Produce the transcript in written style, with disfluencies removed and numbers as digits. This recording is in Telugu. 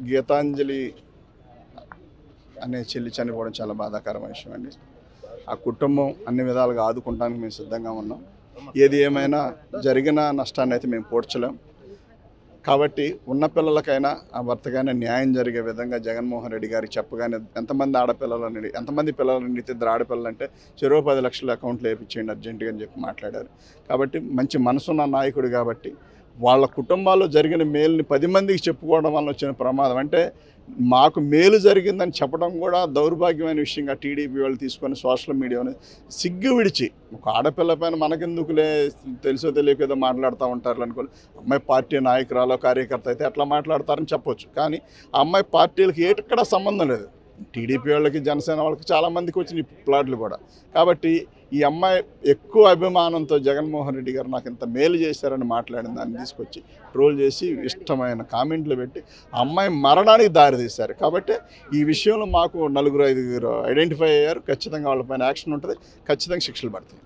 గీతాంజలి అనే చెల్లి చనిపోవడం చాలా బాధాకరమైన విషయం అండి. ఆ కుటుంబం అన్ని విధాలుగా ఆదుకుంటానికి మేము సిద్ధంగా ఉన్నాం. ఏది ఏమైనా జరిగిన నష్టాన్ని అయితే మేము పోడ్చలేం. కాబట్టి ఉన్న పిల్లలకైనా ఆ భర్తకైనా న్యాయం జరిగే విధంగా జగన్మోహన్ రెడ్డి గారికి చెప్పగానే ఎంతమంది పిల్లలని ఇద్దరు ఆడపిల్లలు అంటే చెరువు 10 లక్షల అకౌంట్లు వేయించేయండి అర్జెంటుగా అని చెప్పి మాట్లాడారు. కాబట్టి మంచి మనసున్న నాయకుడు కాబట్టి వాళ్ళ కుటుంబాల్లో జరిగిన మేలుని 10 మందికి చెప్పుకోవడం వల్ల వచ్చిన ప్రమాదం అంటే మాకు మేలు జరిగిందని చెప్పడం కూడా దౌర్భాగ్యమైన విషయంగా టీడీపీ వాళ్ళు తీసుకొని సోషల్ మీడియాని సిగ్గు విడిచి ఒక ఆడపిల్ల పైన మనకెందుకులే తెలుసో తెలియక ఏదో మాట్లాడుతూ ఉంటారు అనుకోని అమ్మాయి పార్టీ నాయకురాలో కార్యకర్త అయితే అట్లా మాట్లాడతారని చెప్పొచ్చు. కానీ ఆ అమ్మాయి పార్టీలకి ఎక్కడ సంబంధం లేదు. టీడీపీ వాళ్ళకి జనసేన వాళ్ళకి చాలామందికి వచ్చిన ప్లాట్లు కూడా. కాబట్టి ఈ అమ్మాయి ఎక్కువ అభిమానంతో జగన్మోహన్ రెడ్డి గారు నాకు ఇంత మేలు చేశారని మాట్లాడిన దాన్ని తీసుకొచ్చి ట్రోల్ చేసి ఇష్టమైన కామెంట్లు పెట్టి ఆ అమ్మాయి మరణానికి దారితీశారు. కాబట్టి ఈ విషయంలో మాకు 4-5 ఐడెంటిఫై అయ్యారు. ఖచ్చితంగా వాళ్ళపైన యాక్షన్ ఉంటుంది. ఖచ్చితంగా శిక్షలు పడతాయి.